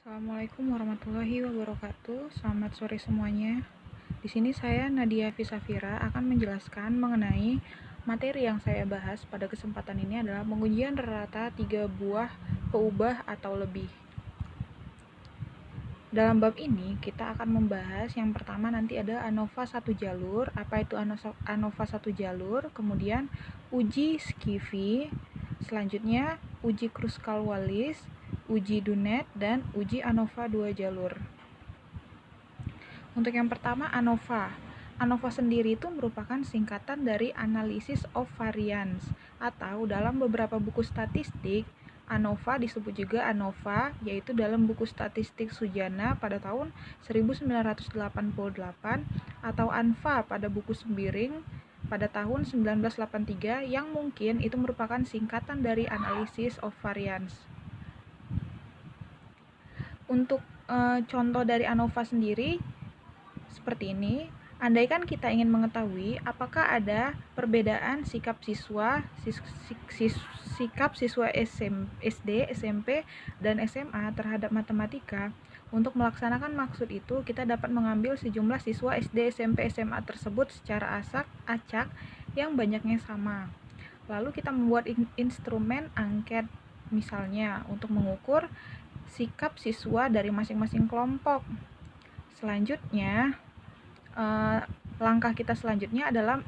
Assalamualaikum warahmatullahi wabarakatuh. Selamat sore semuanya. Di sini saya Nadia Fisafira akan menjelaskan mengenai materi yang saya bahas pada kesempatan ini adalah pengujian rata 3 buah peubah atau lebih. Dalam bab ini kita akan membahas yang pertama nanti ada ANOVA 1 jalur. Apa itu ANOVA 1 jalur? Kemudian uji Skivi, selanjutnya uji Kruskal-Wallis, uji Dunet, dan uji ANOVA 2 jalur. Untuk yang pertama ANOVA. ANOVA sendiri itu merupakan singkatan dari Analysis of Variance, atau dalam beberapa buku statistik ANOVA disebut juga ANOVA, yaitu dalam buku statistik Sujana pada tahun 1988 atau ANVA pada buku Sembiring pada tahun 1983, yang mungkin itu merupakan singkatan dari Analysis of Variance. Untuk contoh dari ANOVA sendiri seperti ini. Andaikan kita ingin mengetahui apakah ada perbedaan sikap siswa SD, SMP, dan SMA terhadap matematika. Untuk melaksanakan maksud itu, kita dapat mengambil sejumlah siswa SD, SMP, SMA tersebut secara acak yang banyaknya sama. Lalu kita membuat instrumen angket, misalnya untuk mengukur sikap siswa dari masing-masing kelompok. Selanjutnya, langkah kita selanjutnya adalah,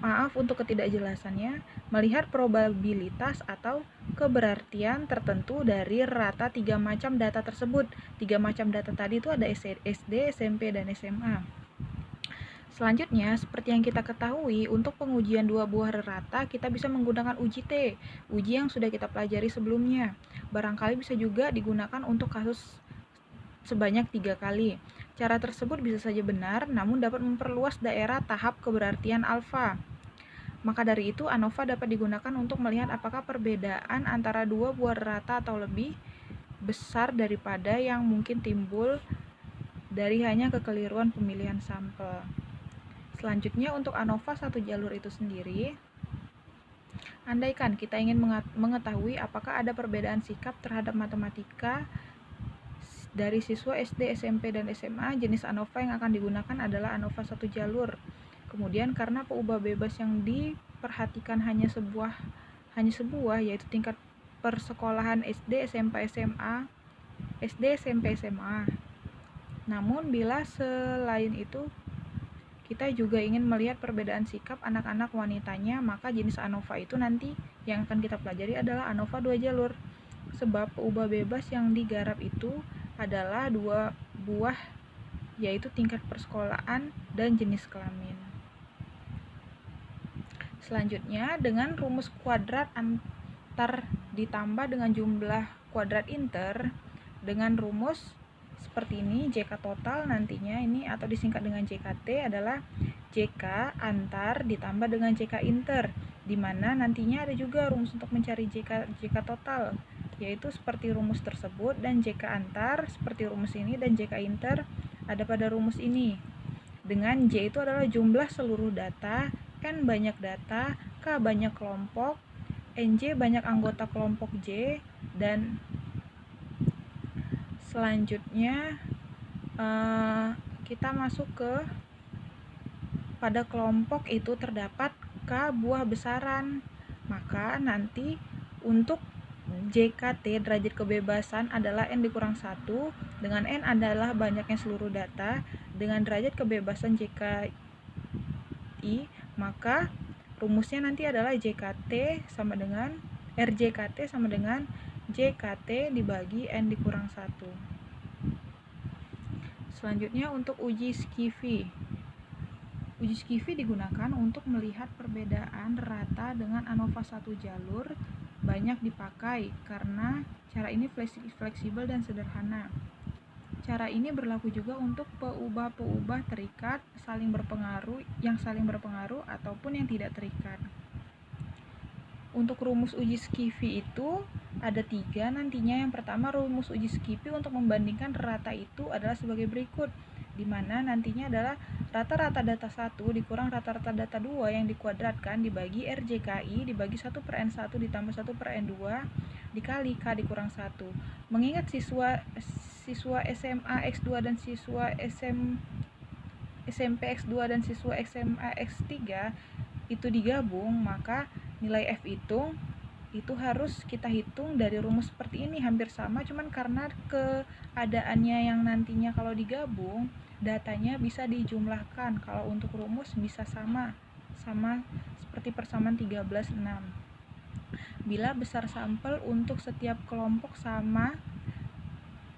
maaf untuk ketidakjelasannya, melihat probabilitas atau keberartian tertentu dari rata 3 macam data tersebut. 3 macam data tadi itu ada SD, SMP, dan SMA. Selanjutnya, seperti yang kita ketahui, untuk pengujian 2 buah rata kita bisa menggunakan uji T, uji yang sudah kita pelajari sebelumnya. Barangkali bisa juga digunakan untuk kasus sebanyak 3 kali. Cara tersebut bisa saja benar, namun dapat memperluas daerah tahap keberartian alfa. Maka dari itu, ANOVA dapat digunakan untuk melihat apakah perbedaan antara 2 buah rata atau lebih besar daripada yang mungkin timbul dari hanya kekeliruan pemilihan sampel. Selanjutnya, untuk ANOVA 1 jalur itu sendiri, andaikan kita ingin mengetahui apakah ada perbedaan sikap terhadap matematika dari siswa SD, SMP, dan SMA, jenis ANOVA yang akan digunakan adalah ANOVA 1 jalur. Kemudian karena peubah bebas yang diperhatikan hanya sebuah, yaitu tingkat persekolahan SD, SMP, SMA. Namun bila selain itu kita juga ingin melihat perbedaan sikap anak-anak wanitanya, maka jenis ANOVA itu nanti yang akan kita pelajari adalah ANOVA 2 jalur. Sebab peubah bebas yang digarap itu adalah 2 buah, yaitu tingkat persekolahan dan jenis kelamin. Selanjutnya, dengan rumus kuadrat antar ditambah dengan jumlah kuadrat inter, dengan rumus seperti ini, JK total nantinya ini atau disingkat dengan JKT adalah JK antar ditambah dengan JK inter, di mana nantinya ada juga rumus untuk mencari JK total, yaitu seperti rumus tersebut, dan JK antar seperti rumus ini, dan JK inter ada pada rumus ini. Dengan J itu adalah jumlah seluruh data, N banyak data, K banyak kelompok, NJ banyak anggota kelompok J, dan selanjutnya kita masuk ke pada kelompok itu terdapat K buah besaran. Maka nanti untuk JKT derajat kebebasan adalah N dikurang 1, dengan N adalah banyaknya seluruh data, dengan derajat kebebasan JKI, maka rumusnya nanti adalah RJKT sama dengan JKT dibagi N dikurang 1. Selanjutnya untuk uji Skivi. Uji Skivi digunakan untuk melihat perbedaan rata dengan ANOVA 1 jalur, banyak dipakai karena cara ini fleksibel dan sederhana. Cara ini berlaku juga untuk peubah-peubah terikat, saling berpengaruh ataupun yang tidak terikat. Untuk rumus uji Skivi itu ada 3 nantinya. Yang pertama, rumus uji Skivi untuk membandingkan rata itu adalah sebagai berikut, di mana nantinya adalah rata-rata data 1 dikurang rata-rata data 2 yang dikuadratkan dibagi RJKI dibagi 1/N1 ditambah 1/N2 dikali K dikurang 1. Mengingat siswa SMA X2 dan siswa SMP X2 dan siswa SMA X3 itu digabung, maka nilai F itu harus kita hitung dari rumus seperti ini, hampir sama, cuman karena keadaannya yang nantinya kalau digabung datanya bisa dijumlahkan. Kalau untuk rumus bisa sama seperti persamaan 13/6. Bila besar sampel untuk setiap kelompok sama,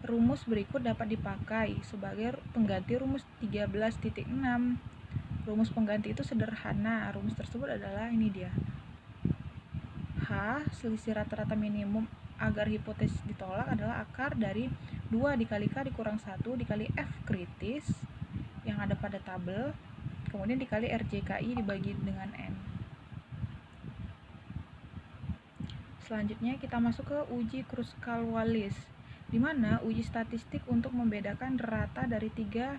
rumus berikut dapat dipakai sebagai pengganti rumus 13.6. Rumus pengganti itu sederhana. Rumus tersebut adalah ini dia. H, selisih rata-rata minimum agar hipotesis ditolak adalah akar dari 2 dikali K dikurang 1 dikali F kritis yang ada pada tabel, kemudian dikali RJKI dibagi dengan N. Selanjutnya kita masuk ke uji Kruskal-Wallis, di mana uji statistik untuk membedakan rata dari tiga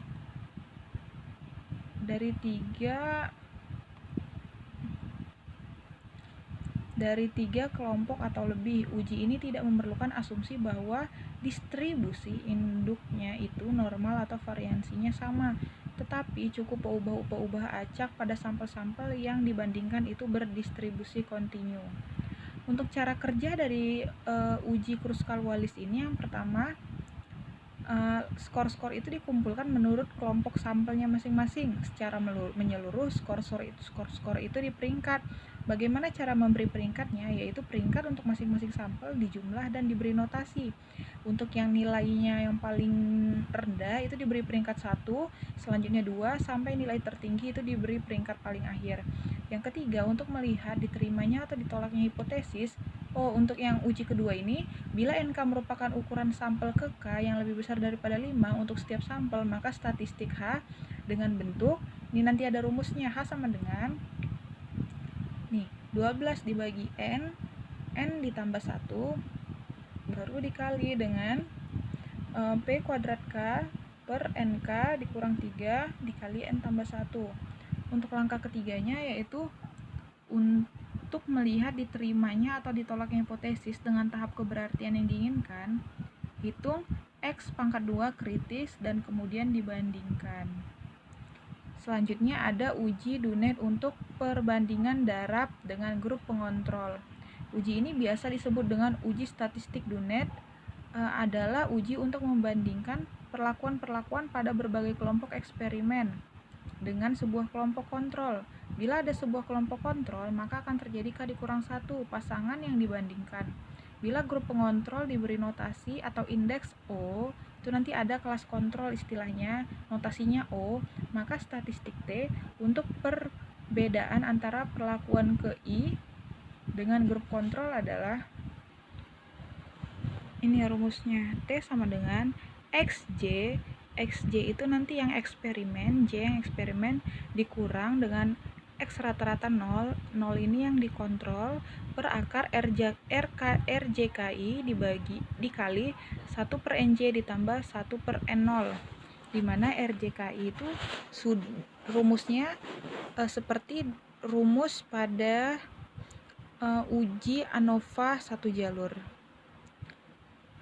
kelompok atau lebih. Uji ini tidak memerlukan asumsi bahwa distribusi induknya itu normal atau variansinya sama, tetapi cukup peubah-ubah acak pada sampel-sampel yang dibandingkan itu berdistribusi kontinu. Untuk cara kerja dari uji Kruskal-Wallis ini, yang pertama, skor-skor itu dikumpulkan menurut kelompok sampelnya masing-masing. Secara menyeluruh, skor-skor itu diperingkat. Bagaimana cara memberi peringkatnya? Yaitu peringkat untuk masing-masing sampel dijumlah dan diberi notasi. Untuk yang nilainya yang paling rendah itu diberi peringkat 1, selanjutnya 2, sampai nilai tertinggi itu diberi peringkat paling akhir. Yang ketiga, untuk melihat diterimanya atau ditolaknya hipotesis. Untuk yang uji kedua ini, bila NK merupakan ukuran sampel ke K yang lebih besar daripada 5 untuk setiap sampel, maka statistik H dengan bentuk, ini nanti ada rumusnya, H sama dengan 12 dibagi N ditambah 1, baru dikali dengan P kuadrat K per NK dikurang 3 dikali N tambah 1. Untuk langkah ketiganya yaitu untuk melihat diterimanya atau ditolaknya hipotesis dengan tahap keberartian yang diinginkan, hitung X pangkat 2 kritis dan kemudian dibandingkan. Selanjutnya ada uji Dunet untuk perbandingan darab dengan grup pengontrol. Uji ini biasa disebut dengan uji statistik Dunet, adalah uji untuk membandingkan perlakuan-perlakuan pada berbagai kelompok eksperimen dengan sebuah kelompok kontrol. Bila ada sebuah kelompok kontrol, maka akan terjadi K dikurang 1 pasangan yang dibandingkan. Bila grup pengontrol diberi notasi atau indeks O, itu nanti ada kelas kontrol istilahnya, notasinya O, maka statistik T untuk perbedaan antara perlakuan ke I dengan grup kontrol adalah ini rumusnya, T sama dengan XJ. XJ itu nanti yang eksperimen, J yang eksperimen dikurang dengan X rata-rata 0 ini yang dikontrol per akar RJKI dikali 1 per NJ ditambah 1 per N0, dimana RJKI itu rumusnya seperti rumus pada uji ANOVA 1 jalur.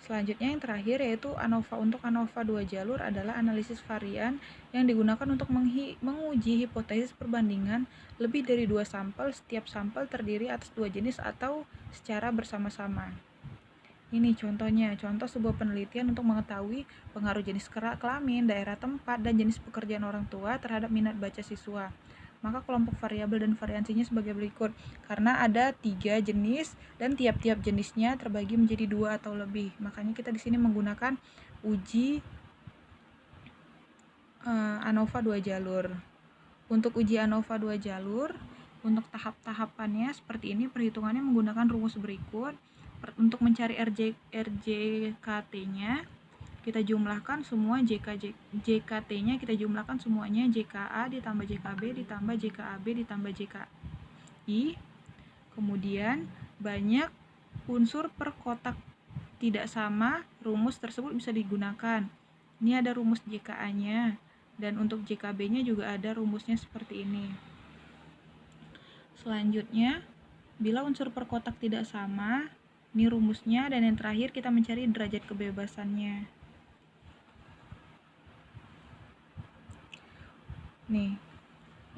Selanjutnya yang terakhir yaitu ANOVA. Untuk ANOVA 2 jalur adalah analisis varian yang digunakan untuk menguji hipotesis perbandingan lebih dari 2 sampel. Setiap sampel terdiri atas 2 jenis atau secara bersama-sama. Ini contohnya, contoh sebuah penelitian untuk mengetahui pengaruh jenis kelamin, daerah tempat, dan jenis pekerjaan orang tua terhadap minat baca siswa. Maka kelompok variabel dan variansinya sebagai berikut. Karena ada 3 jenis dan tiap-tiap jenisnya terbagi menjadi 2 atau lebih. Makanya kita di sini menggunakan uji ANOVA 2 jalur. Untuk uji ANOVA 2 jalur, untuk tahap-tahapannya seperti ini, perhitungannya menggunakan rumus berikut. Untuk mencari RJKT-nya, kita jumlahkan semua JKT-nya, kita jumlahkan semuanya JKA ditambah JKB ditambah JKAB ditambah JKI. Kemudian banyak unsur per kotak tidak sama, rumus tersebut bisa digunakan. Ini ada rumus JKA-nya, dan untuk JKB-nya juga ada rumusnya seperti ini. Selanjutnya, bila unsur per kotak tidak sama, ini rumusnya, dan yang terakhir kita mencari derajat kebebasannya. Nih,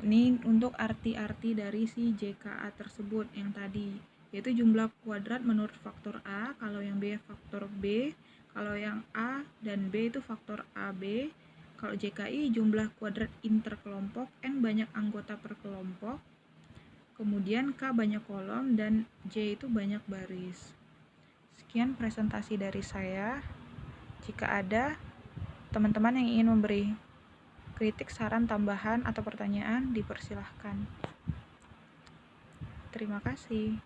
ini untuk arti-arti dari si JKA tersebut yang tadi, yaitu jumlah kuadrat menurut faktor A, kalau yang B faktor B, kalau yang A dan B itu faktor AB, kalau JKI jumlah kuadrat interkelompok, N banyak anggota per kelompok, kemudian K banyak kolom, dan J itu banyak baris. Sekian presentasi dari saya. Jika ada teman-teman yang ingin memberi kritik, saran, tambahan, atau pertanyaan, dipersilahkan. Terima kasih.